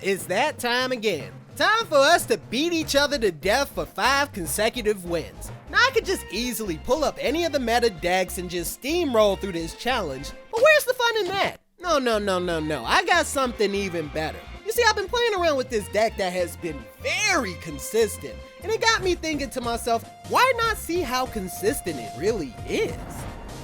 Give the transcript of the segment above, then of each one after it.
It's that time again. Time for us to beat each other to death for 5 consecutive wins. Now I could just easily pull up any of the meta decks and just steamroll through this challenge, but where's the fun in that? No, I got something even better. You see, I've been playing around with this deck that has been very consistent, and it got me thinking to myself, why not see how consistent it really is?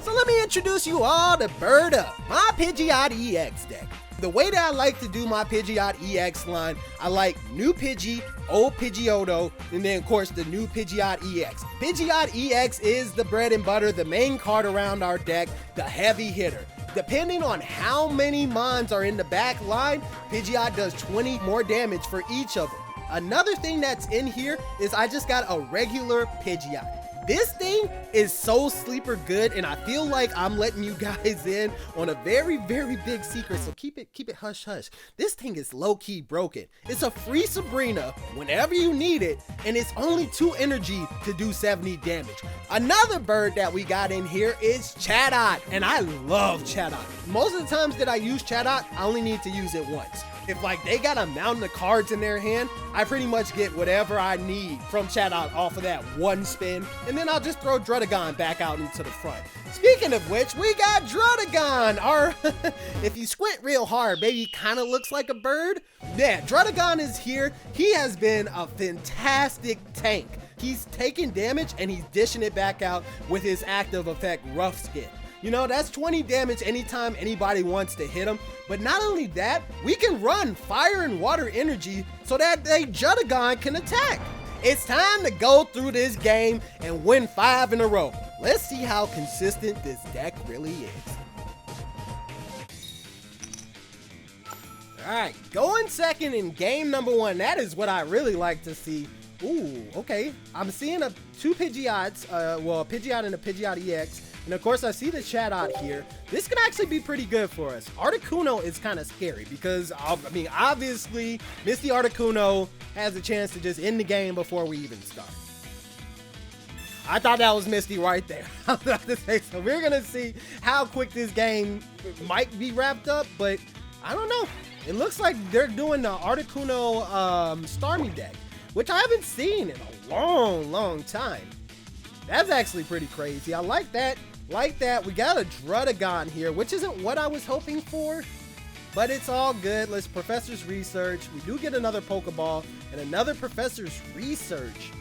So let me introduce you all to Bird Up, my Pidgeot EX deck. The way that I like to do my Pidgeot EX line, I like new Pidgey, old Pidgeotto, and then of course the new Pidgeot EX. Pidgeot EX is the bread and butter, the main card around our deck, the heavy hitter. Depending on how many mons are in the back line, Pidgeot does 20 more damage for each of them. Another thing that's in here is I just got a regular Pidgeot. This thing is so sleeper good, and I feel like I'm letting you guys in on a very big secret, so keep it hush hush. This thing is low-key broken. It's a free Sabrina whenever you need it, and it's only 2 energy to do 70 damage. Another bird that we got in here is Chatot, and I love Chatot. Most of the times that I use Chatot, I only need to use it once. If like they got a mountain of cards in their hand, I pretty much get whatever I need from Chatot off of that one spin, and then I'll just throw Druddigon back out into the front. Speaking of which, we got Druddigon, or if you squint real hard, maybe kind of looks like a bird. Yeah, Druddigon is here. He has been a fantastic tank. He's taking damage and he's dishing it back out with his active effect, Rough Skin. You know, that's 20 damage anytime anybody wants to hit him. But not only that, we can run fire and water energy so that they Druddigon can attack. It's time to go through this game and win 5 in a row. Let's see how consistent this deck really is. Alright, going second in game number 1. That is what I really like to see. Ooh, okay. I'm seeing 2 Pidgeots, well, a Pidgeot and a Pidgeot EX. And of course, I see the Chatot here. This could actually be pretty good for us. Articuno is kind of scary because, I mean, obviously, Misty Articuno has a chance to just end the game before we even start. I thought that was Misty right there. I was about to say, so we're going to see how quick this game might be wrapped up, but I don't know. It looks like they're doing the Articuno Starmie deck, which I haven't seen in a long time. That's actually pretty crazy. I like that. We got a Druddigon here, which isn't what I was hoping for, but it's all good. Let's Professor's Research. We do get another Pokeball and another Professor's Research.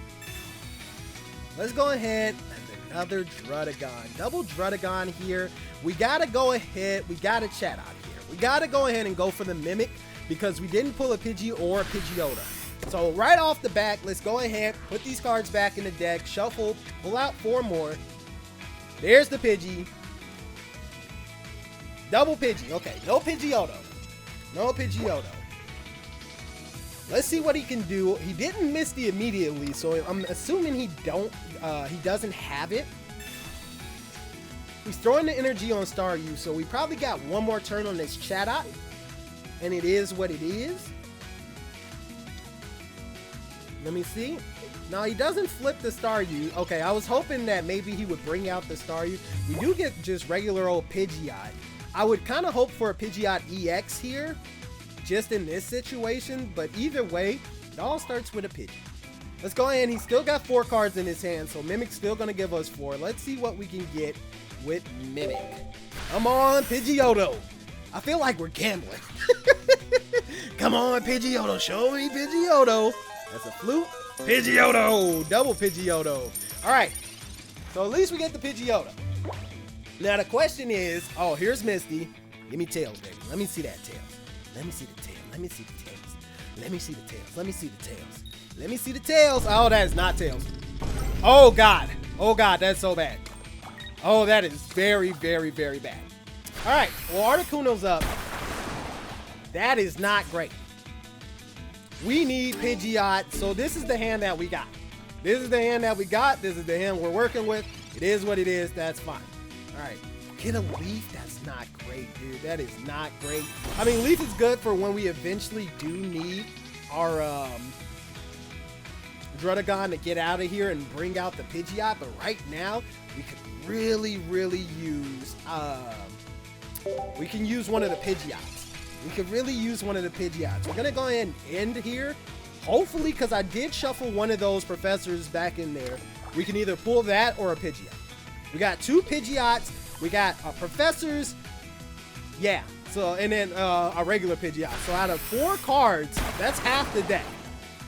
Let's go ahead and another Druddigon. Double Druddigon here. We gotta go ahead. We got a Chatot here. We gotta go ahead and go for the Mimic because we didn't pull a Pidgey or a Pidgeotto. So right off the bat, let's go ahead, put these cards back in the deck, shuffle, pull out 4 more. There's the Pidgey. Double Pidgey. Okay, no Pidgeotto. No Pidgeotto. Let's see what he can do. He didn't miss the immediately, so I'm assuming he doesn't have it. He's throwing the energy on Staryu, so we probably got 1 more turn on this Chatot, and it is what it is. Let me see. No, he doesn't flip the Staryu. Okay, I was hoping that maybe he would bring out the Staryu. We do get just regular old Pidgeot. I would kind of hope for a Pidgeot EX here, just in this situation, but either way, it all starts with a Pidgey. Let's go ahead. He's still got 4 cards in his hand, so Mimic's still going to give us 4. Let's see what we can get with Mimic. Come on, Pidgeotto. I feel like we're gambling. Come on, Pidgeotto. Show me Pidgeotto. That's a Flute. Pidgeotto! Double Pidgeotto. Alright. So at least we get the Pidgeotto. Now the question is, oh, here's Misty. Give me tails, baby. Let me see that tails. Let me see the tails. Let me see the tails. Let me see the tails. Let me see the tails. Let me see the tails. Oh, that is not tails. Oh, God. Oh, God. That's so bad. Oh, that is very bad. Alright. Well, Articuno's up. That is not great. We need Pidgeot, so this is the hand that we got. This is the hand that we got. This is the hand we're working with. It is what it is. That's fine. All right. Get a Leaf. That's not great, dude. That is not great. I mean, Leaf is good for when we eventually do need our Druddigon to get out of here and bring out the Pidgeot, but right now, we could really use, we can use one of the Pidgeots. We could really use one of the Pidgeots. We're gonna go ahead and end here. Hopefully, because I did shuffle one of those professors back in there, we can either pull that or a Pidgeot. We got 2 Pidgeots. We got professors. Yeah. So, and then a regular Pidgeot. So out of 4 cards, that's half the deck.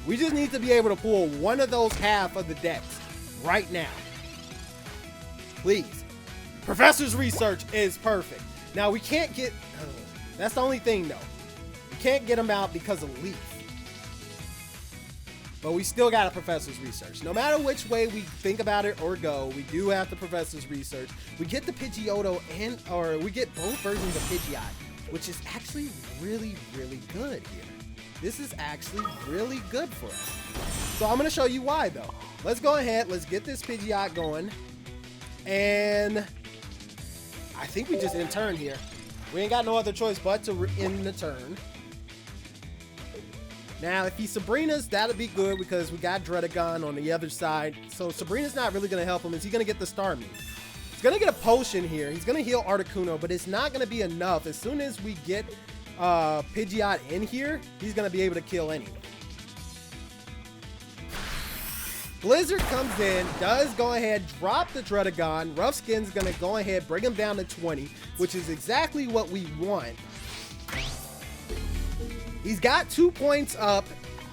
We just need to be able to pull one of those half of the decks right now. Please. Professor's Research is perfect. Now we can't get, that's the only thing though. We can't get them out because of Leaf. But we still got a Professor's Research. No matter which way we think about it or go, we do have the Professor's Research. We get the Pidgeotto or we get both versions of Pidgeot, which is actually really, really good here. This is actually really good for us. So I'm gonna show you why though. Let's go ahead, let's get this Pidgeot going. And I think we just end turn here. We ain't got no other choice but to end the turn. Now, if he Sabrina's, that'll be good because we got Druddigon on the other side. So Sabrina's not really going to help him. Is he going to get the Starmie? He's going to get a potion here. He's going to heal Articuno, but it's not going to be enough. As soon as we get Pidgeot in here, he's going to be able to kill anyone. Blizzard comes in, does go ahead, drop the Druddigon. Rough Skin's going to go ahead, bring him down to 20, which is exactly what we want. He's got 2 points up,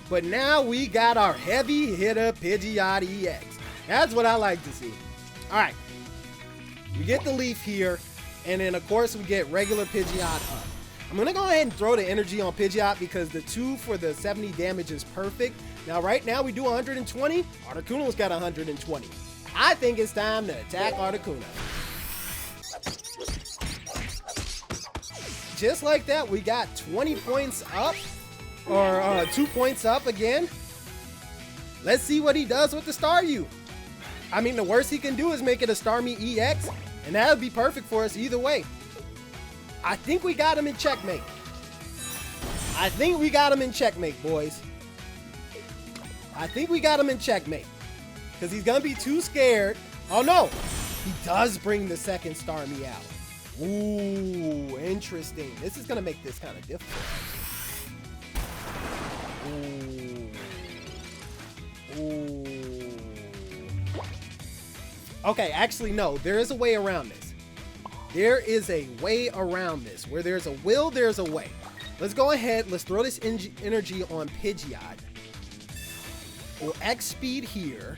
but now we got our heavy hitter Pidgeot EX. That's what I like to see. All right, we get the Leaf here, and then of course we get regular Pidgeot up. I'm gonna go ahead and throw the energy on Pidgeot because the 2 for the 70 damage is perfect. Now right now we do 120, Articuno's got 120. I think it's time to attack Articuno. Just like that, we got 20 points up, or 2 points up again. Let's see what he does with the Staryu. I mean, the worst he can do is make it a Starmie EX, and that would be perfect for us either way. I think we got him in checkmate. I think we got him in checkmate, boys. I think we got him in checkmate. Because he's going to be too scared. Oh, no. He does bring the second Starmie out. Ooh, interesting. This is going to make this kind of difficult. Ooh. Ooh. Okay, actually, no. There is a way around this. There is a way around this. Where there's a will, there's a way. Let's go ahead. Let's throw this energy on Pidgeot. We'll X speed here.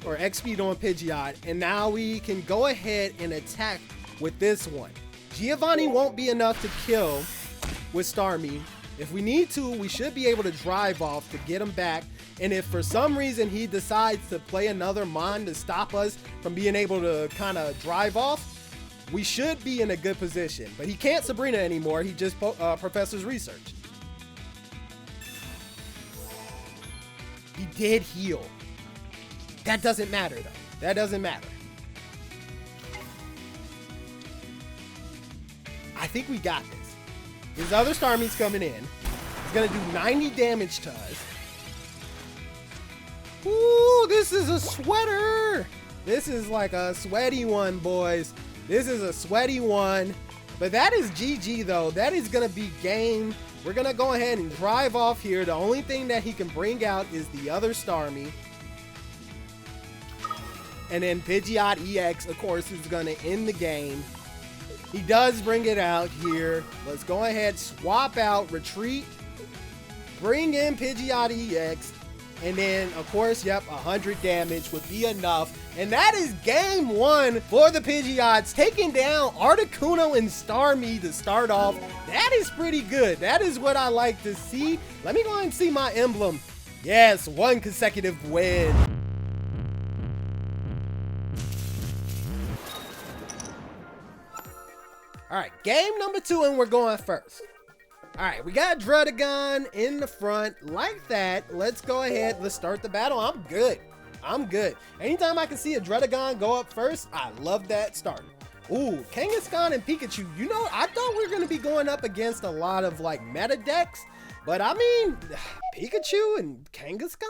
Or X speed on Pidgeot, and now we can go ahead and attack with this one. Giovanni won't be enough to kill with Starmie. If we need to, we should be able to drive off to get him back. And if for some reason he decides to play another Mon to stop us from being able to kind of drive off, we should be in a good position. But he can't Sabrina anymore. He just Professor's Research. He did heal. That doesn't matter, though. That doesn't matter. I think we got this. His other Starmie's coming in. He's going to do 90 damage to us. Ooh, this is a sweater. This is like a sweaty one, boys. This is a sweaty one. But that is GG, though. That is going to be game. We're going to go ahead and drive off here. The only thing that he can bring out is the other Starmie. And then Pidgeot EX, of course, is going to end the game. He does bring it out here. Let's go ahead, swap out, retreat, bring in Pidgeot EX, and then, of course, yep, 100 damage would be enough. And that is game 1 for the Pidgeots, taking down Articuno and Starmie to start off. That is pretty good. That is what I like to see. Let me go ahead and see my emblem. Yes, 1 consecutive win. All right, game number 2, and we're going first. All right, we got Druddigon in the front like that. Let's go ahead. Let's start the battle. I'm good. I'm good. Anytime I can see a Druddigon go up first, I love that start. Ooh, Kangaskhan and Pikachu. You know, I thought we were going to be going up against a lot of like meta decks, but I mean, Pikachu and Kangaskhan?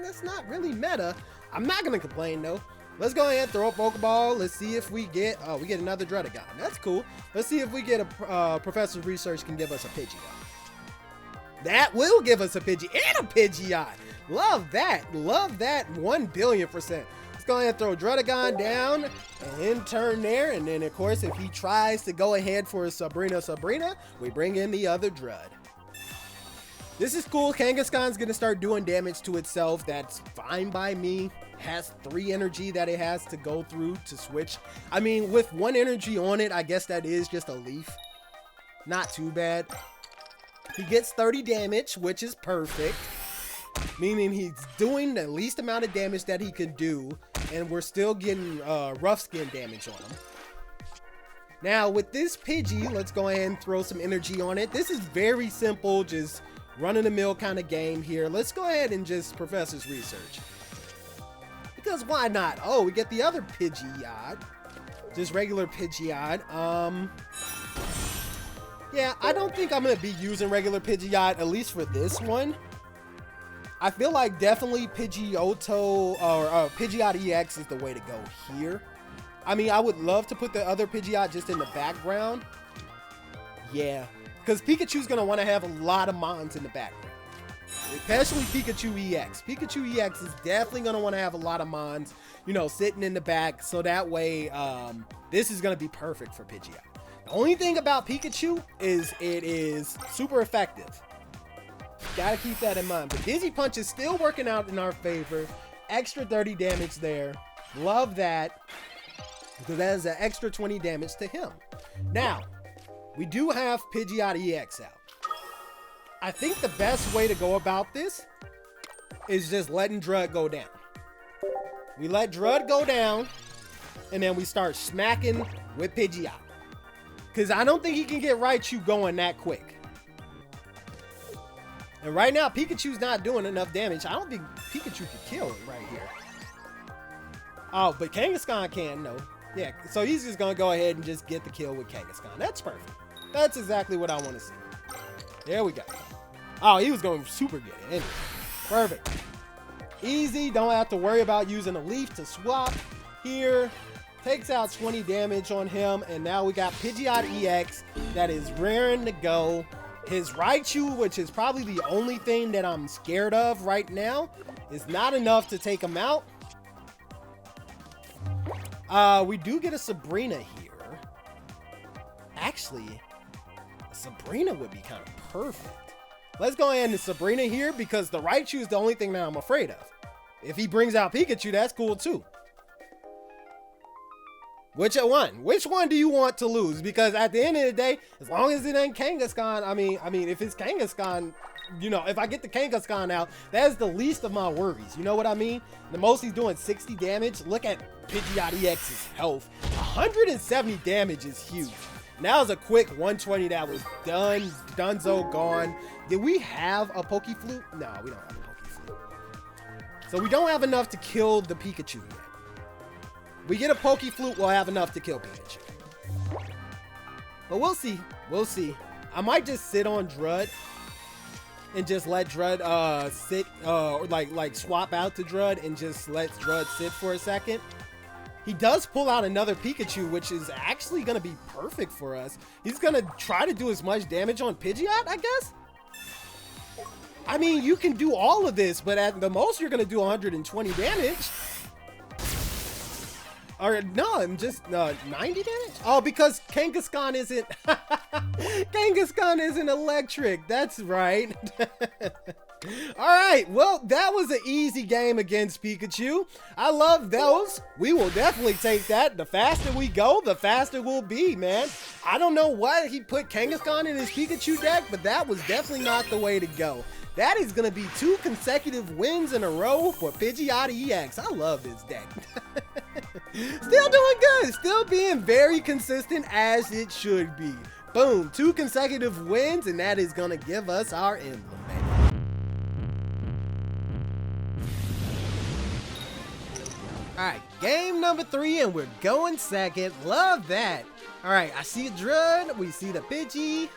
That's not really meta. I'm not going to complain though. Let's go ahead and throw a Pokeball. Let's see if we get, oh, we get another Druddigon. That's cool. Let's see if we get a Professor's Research can give us a Pidgeot. That will give us a Pidgey and a Pidgeot. Love that. Love that 1,000,000,000%. Let's go ahead and throw Druddigon down and in turn there. And then, of course, if he tries to go ahead for a Sabrina, we bring in the other Drud. This is cool. Kangaskhan's going to start doing damage to itself. That's fine by me. Has 3 energy that it has to go through to switch. I mean, with 1 energy on it, I guess that is just a leaf. Not too bad. He gets 30 damage, which is perfect. Meaning he's doing the least amount of damage that he could do. And we're still getting rough skin damage on him. Now, with this Pidgey, let's go ahead and throw some energy on it. This is very simple, just run-of-the-mill kind of game here. Let's go ahead and just Professor's Research. Because why not? Oh, we get the other Pidgeot. Just regular Pidgeot. Yeah, I don't think I'm going to be using regular Pidgeot, at least for this one. I feel like definitely Pidgeotto or Pidgeot EX is the way to go here. I mean, I would love to put the other Pidgeot just in the background. Yeah, because Pikachu's going to want to have a lot of mons in the background. Especially Pikachu EX. Pikachu EX is definitely going to want to have a lot of mons, you know, sitting in the back. So that way, this is going to be perfect for Pidgeot. The only thing about Pikachu is it is super effective. Gotta keep that in mind. But Dizzy Punch is still working out in our favor. Extra 30 damage there. Love that. Because that is an extra 20 damage to him. Now, we do have Pidgeot EX out. I think the best way to go about this is just letting Drud go down. We let Drud go down, and then we start smacking with Pidgeot. Because I don't think he can get Raichu going that quick. And right now, Pikachu's not doing enough damage. I don't think Pikachu can kill it right here. Oh, but Kangaskhan can, no. Yeah, so he's just going to go ahead and just get the kill with Kangaskhan. That's perfect. That's exactly what I want to see. There we go. Oh, he was going super good. Anyway, perfect. Easy. Don't have to worry about using a leaf to swap here. Takes out 20 damage on him. And now we got Pidgeot EX that is raring to go. His Raichu, which is probably the only thing that I'm scared of right now, is not enough to take him out. We do get a Sabrina here. Actually, Sabrina would be kind of perfect. Let's go ahead and Sabrina here because the Raichu is the only thing that I'm afraid of. If he brings out Pikachu, that's cool too. Which one? Which one do you want to lose? Because at the end of the day, as long as it ain't Kangaskhan, I mean, if it's Kangaskhan, you know, if I get the Kangaskhan out, that is the least of my worries. You know what I mean? The most he's doing 60 damage. Look at Pidgeot EX's health. 170 damage is huge. And that was a quick 120 that was done. Dunzo gone. Did we have a Poke Flute? No, we don't have a Poke Flute. So we don't have enough to kill the Pikachu yet. We get a Poke Flute, we'll have enough to kill Pikachu. But we'll see. We'll see. I might just sit on Drud and just let Drud sit, or like swap out to Drud and just let Drud sit for a second. He does pull out another Pikachu, which is actually going to be perfect for us. He's going to try to do as much damage on Pidgeot, I guess. I mean, you can do all of this, but at the most, you're going to do 120 damage. Or no, I'm just 90 damage? Oh, because Kangaskhan isn't Kangaskhan isn't electric. That's right. Alright, well, that was an easy game against Pikachu. I love those. We will definitely take that. The faster we go, the faster we'll be, man. I don't know why he put Kangaskhan in his Pikachu deck, but that was definitely not the way to go. That is going to be 2 consecutive wins in a row for Pidgeot EX. I love this deck. Still doing good. Still being very consistent as it should be. Boom. 2 consecutive wins, and that is going to give us our emblem, man. Alright, game number 3, and we're going second. Love that. Alright, I see a Drud. We see the Pidgey.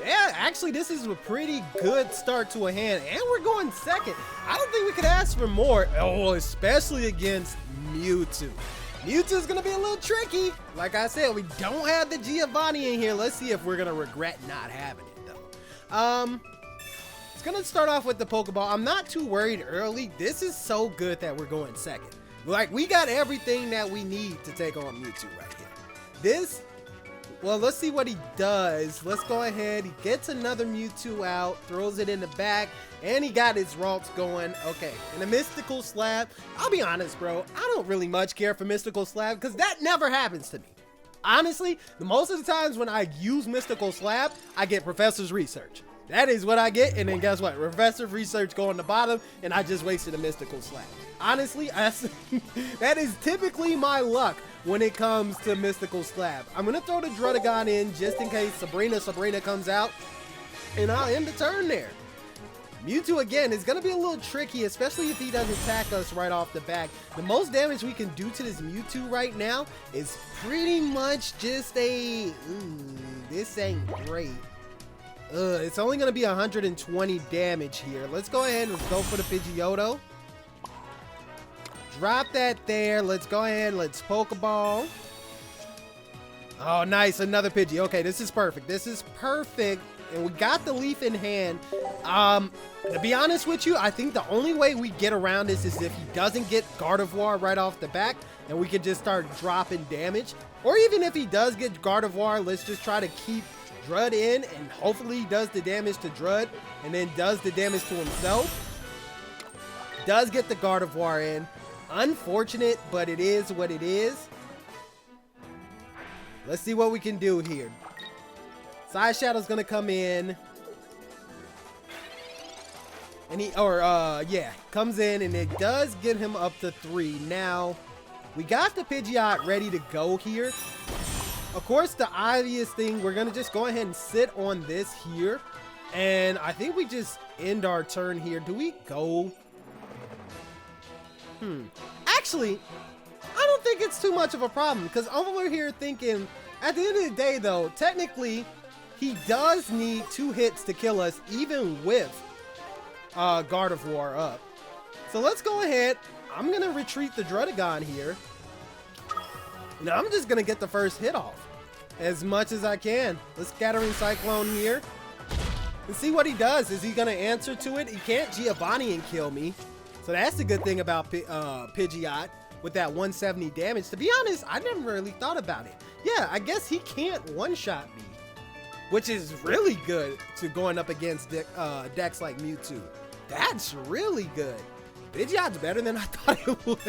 Yeah, actually, this is a pretty good start to a hand, and we're going second. I don't think we could ask for more. Oh, especially against Mewtwo. Mewtwo's gonna be a little tricky. Like I said, we don't have the Giovanni in here. Let's see if we're gonna regret not having it, though. It's gonna start off with the Pokeball. I'm not too worried early. This is so good that we're going second. Like, we got everything that we need to take on Mewtwo right here. This... Well, let's see what he does. Let's go ahead. He gets another Mewtwo out, throws it in the back, and he got his Ralts going. Okay, and a Mystical Slab. I'll be honest, bro. I don't really much care for Mystical Slab because that never happens to me. Honestly, most of the times when I use Mystical Slab, I get Professor's Research. That is what I get, and then guess what? Professor's Research go on the bottom, and I just wasted a Mystical Slab. Honestly, that is typically my luck when it comes to Mystical Slab. I'm going to throw the Druddigon in just in case Sabrina comes out, and I'll end the turn there. Mewtwo, again, is going to be a little tricky, especially if he doesn't attack us right off the back. The most damage we can do to this Mewtwo right now is pretty much just a... this ain't great. It's only going to be 120 damage here. Let's go ahead and go for the Pidgeotto. Drop that there. Let's go ahead. Let's Pokeball. Oh, nice. Another Pidgey. Okay, this is perfect. This is perfect. And we got the leaf in hand. To be honest with you, I think the only way we get around this is if he doesn't get Gardevoir right off the back, and we can just start dropping damage. Or even if he does get Gardevoir, let's just try to keep Drud in, and hopefully he does the damage to Drud, and then does the damage to himself. Does get the Gardevoir in. Unfortunate, but it is what it is. Let's see what we can do here. Side Shadow's gonna come in. And comes in, and it does get him up to 3. Now, we got the Pidgeot ready to go here. Of course, the obvious thing, we're gonna just go ahead and sit on this here. And I think we just end our turn here. Do we go? Actually, I don't think it's too much of a problem, because I'm over here thinking, at the end of the day, though, technically, he does need 2 hits to kill us, even with Gardevoir up. So let's go ahead. I'm going to retreat the Druddigon here. Now, I'm just going to get the first hit off as much as I can. Let's Scattering Cyclone here and see what he does. Is he going to answer to it? He can't Giovanni and kill me. So that's the good thing about Pidgeot with that 170 damage. To be honest, I never really thought about it. Yeah, I guess he can't one-shot me, which is really good to going up against decks like Mewtwo. That's really good. Pidgeot's better than I thought it was.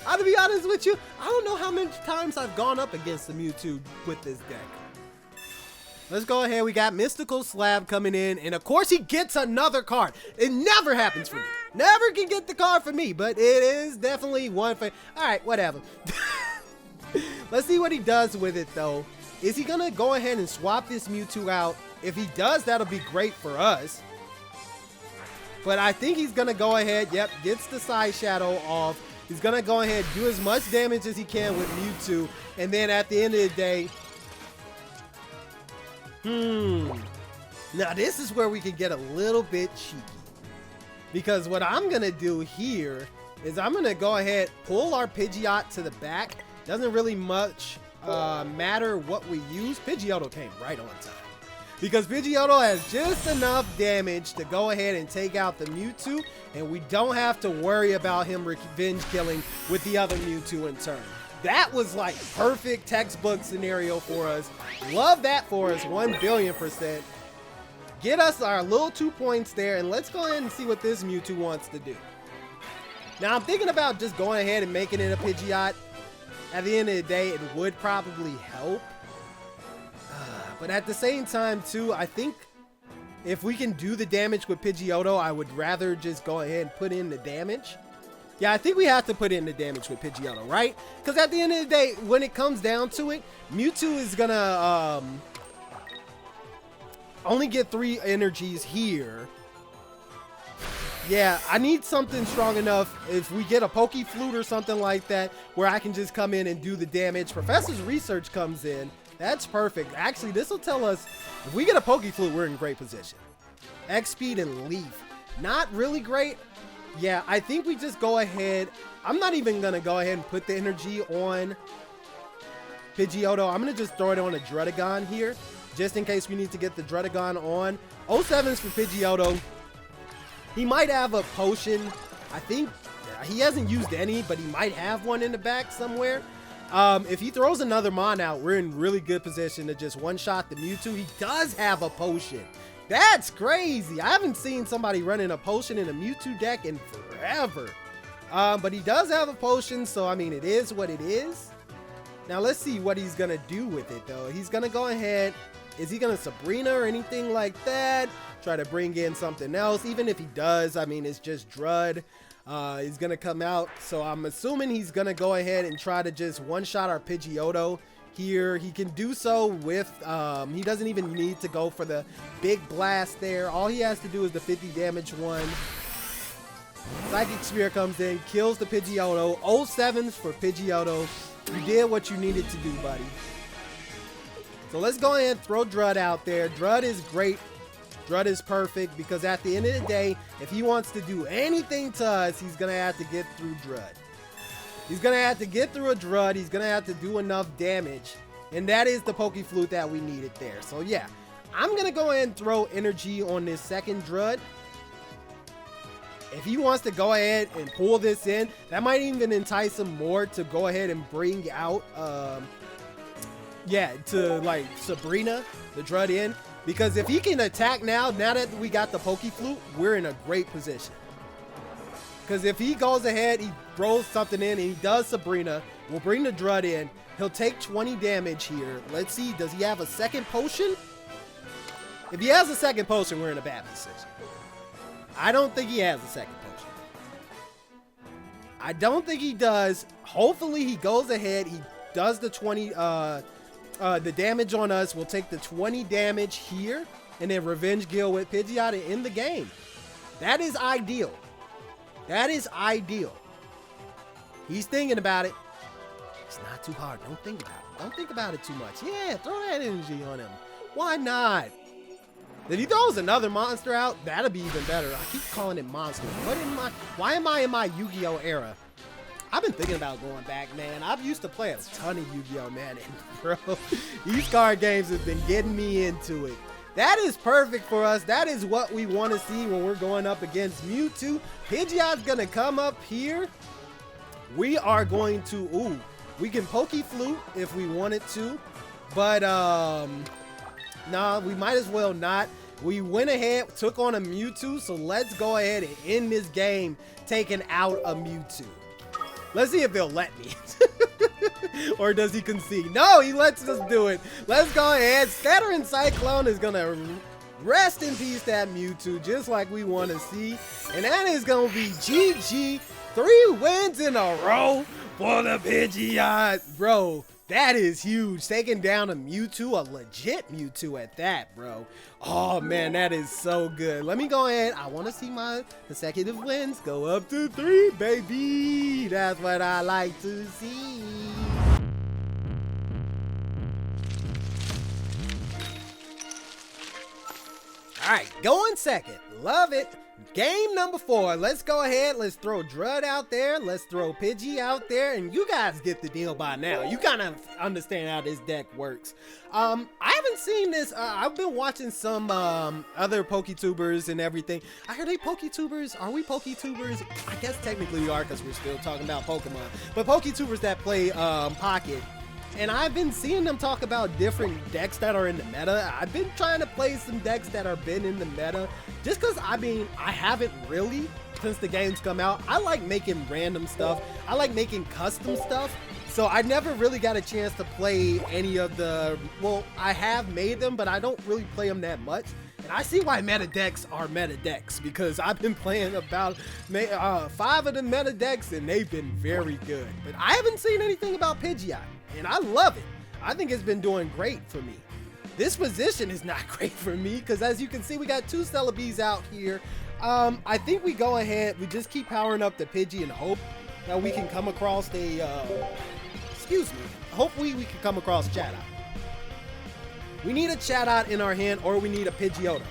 I'll be honest with you, I don't know how many times I've gone up against the Mewtwo with this deck. Let's go ahead. We got Mystical Slab coming in, and of course he gets another card. It never happens for me. Never can get the card for me, but it is definitely one for... All right, whatever. Let's see what he does with it, though. Is he going to go ahead and swap this Mewtwo out? If he does, that'll be great for us. But I think he's going to go ahead. Yep, gets the Side Shadow off. He's going to go ahead and do as much damage as he can with Mewtwo. And then at the end of the day... Now, this is where we can get a little bit cheeky. Because what I'm going to do here is I'm going to go ahead, pull our Pidgeot to the back. Doesn't really much matter what we use. Pidgeotto came right on time. Because Pidgeotto has just enough damage to go ahead and take out the Mewtwo. And we don't have to worry about him revenge killing with the other Mewtwo in turn. That was like perfect textbook scenario for us. Love that for us, 1,000,000,000%. Get us our little 2 points there, and let's go ahead and see what this Mewtwo wants to do. Now, I'm thinking about just going ahead and making it a Pidgeot. At the end of the day, it would probably help. But at the same time, too, I think if we can do the damage with Pidgeotto, I would rather just go ahead and put in the damage. Yeah, I think we have to put in the damage with Pidgeotto, right? Because at the end of the day, when it comes down to it, Mewtwo is going to... only get 3 energies here. Yeah, I need something strong enough. If we get a Pokemon Flute or something like that, where I can just come in and do the damage. Professor's Research comes in. That's perfect. Actually, this will tell us If we get a Poke Flute, we're in great position. X Speed and Leaf. Not really great. Yeah, I think we just go ahead. I'm not even going to go ahead and put the energy on Pidgeotto. I'm going to just throw it on a Druddigon here, just in case we need to get the Druddigon on. 07s for Pidgeotto. He might have a potion. I think he hasn't used any, but he might have one in the back somewhere. If he throws another Mon out, we're in really good position to just one-shot the Mewtwo. He does have a potion. That's crazy. I haven't seen somebody running a potion in a Mewtwo deck in forever. But he does have a potion, so I mean, it is what it is. Now let's see what he's gonna do with it though. He's gonna go ahead. Is he gonna Sabrina or anything like that? Try to bring in something else. Even if he does, I mean, it's just Drud. He's gonna come out. So I'm assuming he's gonna go ahead and try to just one-shot our Pidgeotto here. He can do so with, he doesn't even need to go for the big blast there. All he has to do is the 50 damage one. Psychic Sphere comes in, kills the Pidgeotto. 07s for Pidgeotto. You did what you needed to do, buddy. So let's go ahead and throw Drud out there. Drud is great. Drud is perfect because at the end of the day, if he wants to do anything to us, he's going to have to get through Drud. He's going to have to get through a Drud. He's going to have to do enough damage. And that is the Poke Flute that we needed there. So yeah, I'm going to go ahead and throw energy on this second Drud. If he wants to go ahead and pull this in, that might even entice him more to go ahead and bring out, to like Sabrina, the Drud in. Because if he can attack now that we got the Poke Flute, we're in a great position. Because if he goes ahead, he throws something in, and he does Sabrina, we'll bring the Drud in. He'll take 20 damage here. Let's see, does he have a second potion? If he has a second potion, we're in a bad position. I don't think he has a second potion. I don't think he does. Hopefully he goes ahead, he does the 20, the damage on us. We'll take the 20 damage here, and then Revenge Guild with Pidgeot to end the game. That is ideal. That is ideal. He's thinking about it. It's not too hard. Don't think about it. Don't think about it too much. Yeah, throw that energy on him. Why not? If he throws another monster out, that'll be even better. I keep calling it monster. Why am I in my Yu-Gi-Oh era? I've been thinking about going back, man. I've used to play a ton of Yu-Gi-Oh, man. And bro, these card games have been getting me into it. That is perfect for us. That is what we want to see when we're going up against Mewtwo. Pidgeot's going to come up here. We are going to, we can Poke Flute if we wanted to. But, nah, we might as well not. We went ahead, took on a Mewtwo, so let's go ahead and end this game taking out a Mewtwo. Let's see if he'll let me. Or does he concede? No, he lets us do it. Let's go ahead. Scattering Cyclone is going to rest in peace that Mewtwo, just like we want to see. And that is going to be GG. 3 wins in a row for the Pidgeot. Bro, that is huge. Taking down a Mewtwo, a legit Mewtwo at that, bro. Oh, man, that is so good. Let me go ahead. I want to see my consecutive wins go up to 3, baby. That's what I like to see. All right, going second. Love it. Game number 4. Let's go ahead. Let's throw Drud out there. Let's throw Pidgey out there. And you guys get the deal by now. You kind of understand how this deck works. I haven't seen this. I've been watching some other PokeTubers and everything. I heard they PokeTubers. Are we PokeTubers? I guess technically we are because we're still talking about Pokemon. But PokeTubers that play Pocket. And I've been seeing them talk about different decks that are in the meta. I've been trying to play some decks that have been in the meta. Just because, I mean, I haven't really since the games come out. I like making random stuff. I like making custom stuff. So I never really got a chance to play any of the, well, I have made them, but I don't really play them that much. And I see why meta decks are meta decks, because I've been playing about 5 of the meta decks and they've been very good. But I haven't seen anything about Pidgeot. And I love it. I think it's been doing great for me. This position is not great for me because, as you can see, we got 2 Celebes out here. I think we go ahead. We just keep powering up the Pidgey and hope that we can come across a, hopefully we can come across Chatot. We need a Chatot in our hand, or we need a Pidgeotto.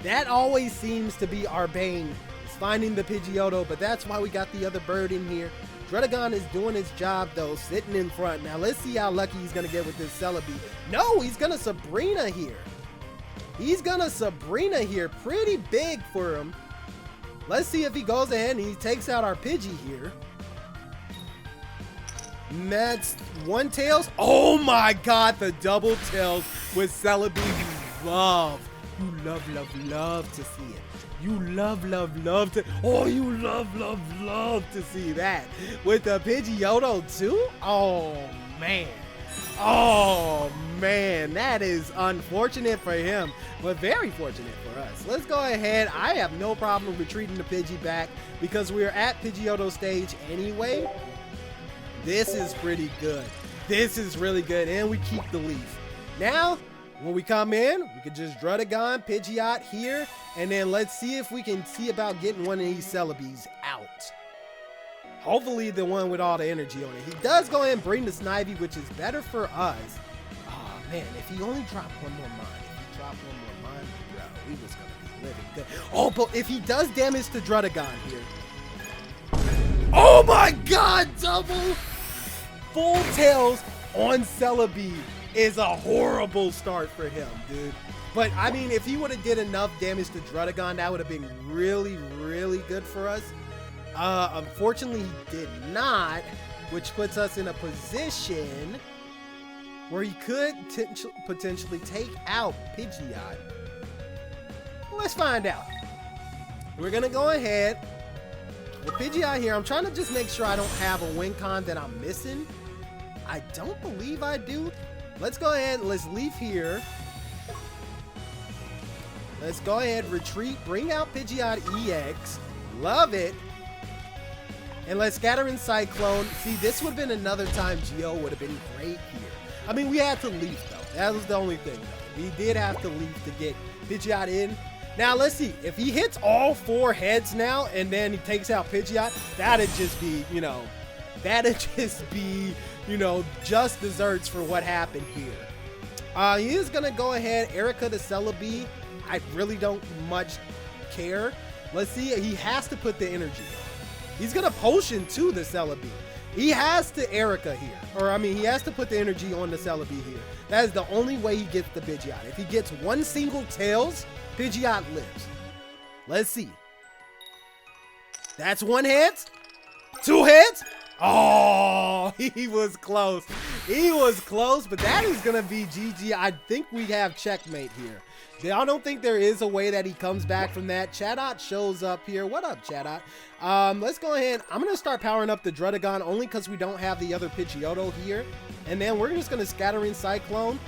That always seems to be our bane, is finding the Pidgeotto, but that's why we got the other bird in here. Druddigon is doing his job, though, sitting in front. Now, let's see how lucky he's going to get with this Celebi. No, he's going to Sabrina here. He's going to Sabrina here. Pretty big for him. Let's see if he goes ahead and he takes out our Pidgey here. And that's one tails. Oh, my God, the double tails with Celebi. You love to see it. You love to, oh, you love to see that. With the Pidgeotto too? Oh man, that is unfortunate for him, but very fortunate for us. Let's go ahead. I have no problem retreating the Pidgey back because we're at Pidgeotto stage anyway. This is pretty good. This is really good, and we keep the leaf. Now, when we come in, we can just Druddigon, Pidgeot here, and then let's see if we can see about getting one of these Celebis out. Hopefully the one with all the energy on it. He does go ahead and bring the Snivy, which is better for us. Oh man, if he only dropped one more mine, bro, we was gonna be living good. Oh, but if he does damage to Druddigon here. Oh my God, double full tails on Celebi is a horrible start for him, dude. But I mean, if he would have did enough damage to Druddigon, that would have been really good for us. Unfortunately, he did not, which puts us in a position where he could potentially take out Pidgeot. Let's find out. We're gonna go ahead with Pidgeot here. I'm trying to just make sure I don't have a win con that I'm missing. I don't believe I do. Let's go ahead, let's leave here. Let's go ahead, retreat, bring out Pidgeot EX. Love it. And let's scatter in Cyclone. See, this would have been another time Geo would have been great here. I mean, we had to leave, though. That was the only thing, though. We did have to leave to get Pidgeot in. Now, let's see. If he hits all 4 heads now, and then he takes out Pidgeot, that'd just be, just desserts for what happened here. He is going to go ahead, Erica to Celebi. I really don't much care. Let's see. He has to put the energy on. He's going to potion to the Celebi. He has to Erica here. Or, I mean, he has to put the energy on the Celebi here. That is the only way he gets the Pidgeot. If he gets one single tails, Pidgeot lives. Let's see. That's 1 hit. 2 hits. Oh, he was close. He was close, but that is going to be GG. I think we have checkmate here. I don't think there is a way that he comes back from that. Chatot shows up here. What up, Chatot? Let's go ahead. I'm going to start powering up the Druddigon only because we don't have the other Pidgeotto here. And then we're just going to scatter in Cyclone.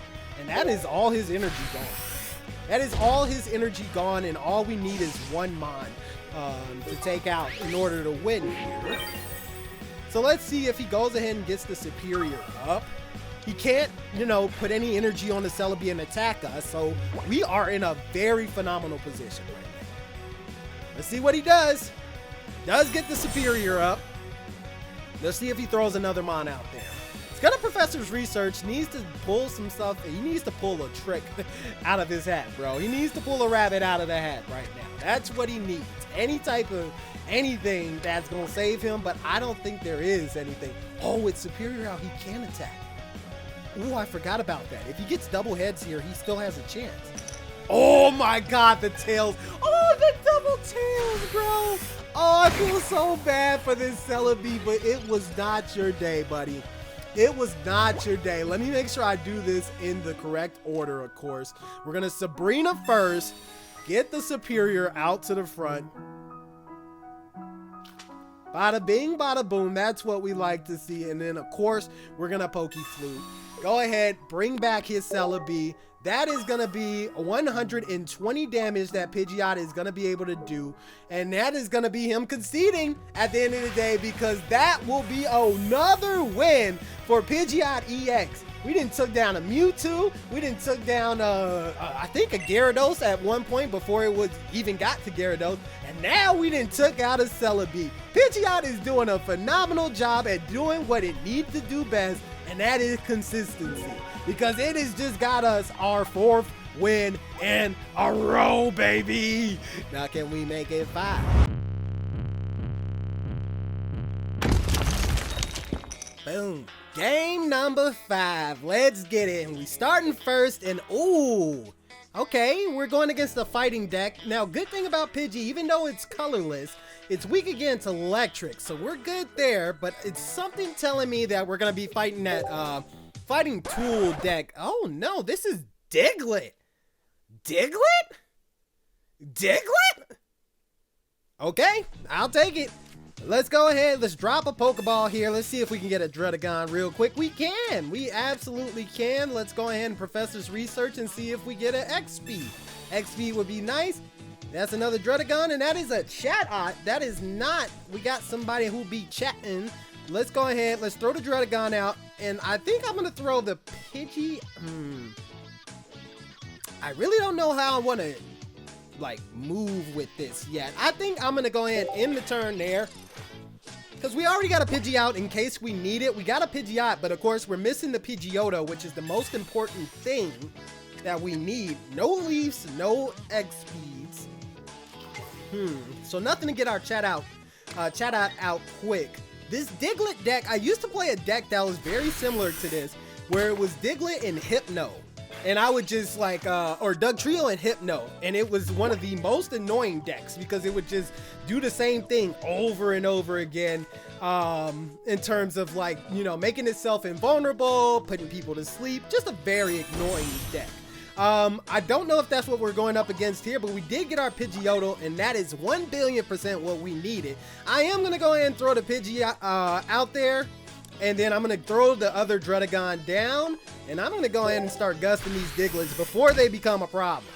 And that is all his energy gone. That is all his energy gone, and all we need is 1 Mon to take out in order to win here. So let's see if he goes ahead and gets the Superior up. He can't, put any energy on the Celebi and attack us, so we are in a very phenomenal position right now. Let's see what he does. Does get the Superior up. Let's see if he throws another Mon out there. Scudder Professor's research needs to pull some stuff. He needs to pull a trick out of his hat, bro. He needs to pull a rabbit out of the hat right now. That's what he needs. Any type of anything that's going to save him, but I don't think there is anything. Oh, with Superior out, he can attack. Ooh, I forgot about that. If he gets double heads here, he still has a chance. Oh my God, the tails. Oh, the double tails, bro. Oh, I feel so bad for this Celebi, but it was not your day, buddy. It was not your day. Let me make sure I do this in the correct order, of course. We're going to Sabrina first. Get the Superior out to the front. Bada bing, bada boom. That's what we like to see. And then, of course, we're going to Pokemon Flute. Go ahead, bring back his Celebi. That is going to be 120 damage that Pidgeot is going to be able to do. And that is going to be him conceding at the end of the day, because that will be another win for Pidgeot EX. We didn't took down a Mewtwo. We didn't took down, I think, a Gyarados at one point before it was even got to Gyarados. And now we didn't took out a Celebi. Pidgeot is doing a phenomenal job at doing what it needs to do best. and that is consistency, because it has just got us our 4th win in a row, baby. Now can we make it 5? Boom. Game number 5. Let's get it. We starting first, and ooh, okay, we're going against the fighting deck. Now, good thing about Pidgey, even though it's colorless, it's weak against electric, so we're good there, but it's something telling me that we're going to be fighting that fighting tool deck. Oh no, this is Diglett. Diglett? Diglett? Okay, I'll take it. Let's go ahead. Let's drop a Pokeball here. Let's see if we can get a Druddigon real quick. We can. We absolutely can. Let's go ahead and Professor's research and see if we get an XP. XP would be nice. That's another Druddigon, and that is a Chatot. That is not. We got somebody who be chatting. Let's go ahead. Let's throw the Druddigon out, and I think I'm going to throw the Pidgey. I really don't know how I want to like move with this yet. I think I'm going to go ahead and end the turn there, because we already got a Pidgey out in case we need it. We got a Pidgey out, but of course we're missing the Pidgeotto, which is the most important thing that we need. No leaves, no XPs. So nothing to get our Chatot out quick. This Diglett deck, I used to play a deck that was very similar to this, where it was Diglett and Hypno. And I would just like, or Dugtrio and Hypno. And it was one of the most annoying decks because it would just do the same thing over and over again. In terms of like, you know, making itself invulnerable, putting people to sleep. Just a very annoying deck. I don't know if that's what we're going up against here, but we did get our Pidgeotto, and that is 1,000,000,000% what we needed. I am going to go ahead and throw the Pidgey out there. And then I'm going to throw the other Druddigon down, and I'm going to go ahead and start gusting these Digletts before they become a problem.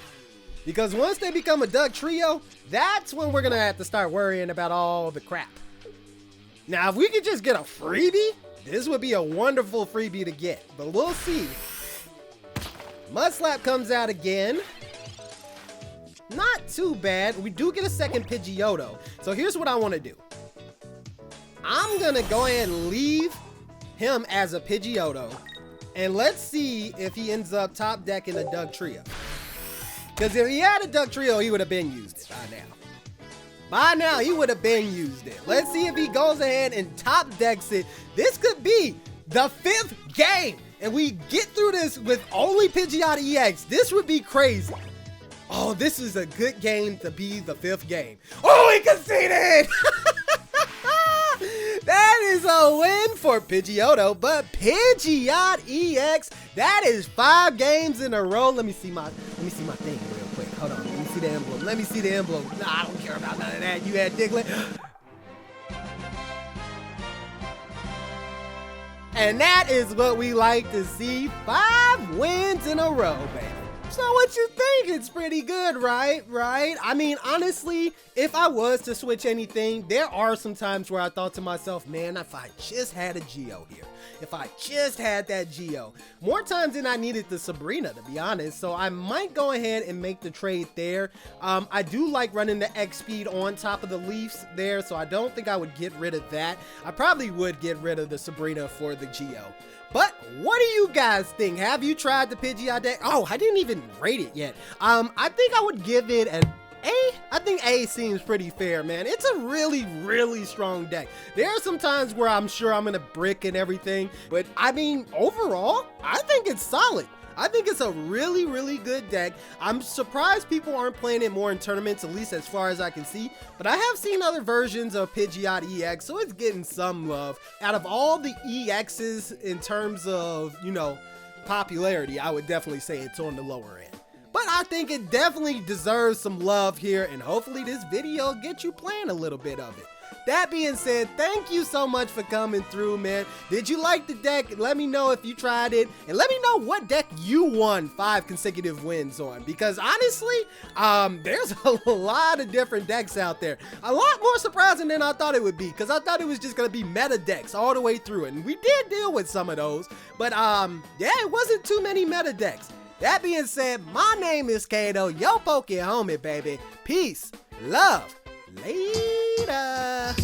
Because once they become a Dugtrio, that's when we're going to have to start worrying about all the crap. Now, if we could just get a freebie, this would be a wonderful freebie to get. But we'll see. Mudslap comes out again. Not too bad. We do get a second Pidgeotto. So here's what I want to do. I'm going to go ahead and leave him as a Pidgeotto, and let's see if he ends up top decking a Dugtrio. Because if he had a Dugtrio, he would have been used it by now. By now, he would have been used it. Let's see if he goes ahead and top decks it. This could be the 5th game, and we get through this with only Pidgeot EX. This would be crazy. Oh, this is a good game to be the 5th game. Oh, he conceded! That is a win for Pidgeotto, but Pidgeot EX, that is 5 games in a row. Let me see my thing real quick. Hold on. Let me see the emblem. Let me see the emblem. Nah, I don't care about none of that. You had Diglett. And that is what we like to see. 5 wins in a row, baby. So what you think? It's pretty good, right? I mean, honestly, if I was to switch anything, there are some times where I thought to myself, man, if I just had a Geo here, if I just had that Geo. More times than I needed the Sabrina, to be honest. So I might go ahead and make the trade there. I do like running the X speed on top of the Leafs there, so I don't think I would get rid of that. I probably would get rid of the Sabrina for the Geo. But what do you guys think? Have you tried the Pidgeot deck? Oh, I didn't even rate it yet. I think I would give it an A. I think A seems pretty fair, man. It's a really, really strong deck. There are some times where I'm sure I'm gonna brick and everything, but I mean, overall, I think it's solid. I think it's a really, really good deck. I'm surprised people aren't playing it more in tournaments, at least as far as I can see. But I have seen other versions of Pidgeot EX, so it's getting some love. Out of all the EXs in terms of, you know, popularity, I would definitely say it's on the lower end. But I think it definitely deserves some love here, and hopefully this video gets you playing a little bit of it. That being said, thank you so much for coming through, man. Did you like the deck? Let me know if you tried it, and let me know what deck you won 5 consecutive wins on, because honestly, there's a lot of different decks out there. A lot more surprising than I thought it would be, because I thought it was just going to be meta decks all the way through, and we did deal with some of those, but yeah, it wasn't too many meta decks. That being said, my name is Chatot, your Poke homie, baby. Peace, love, later.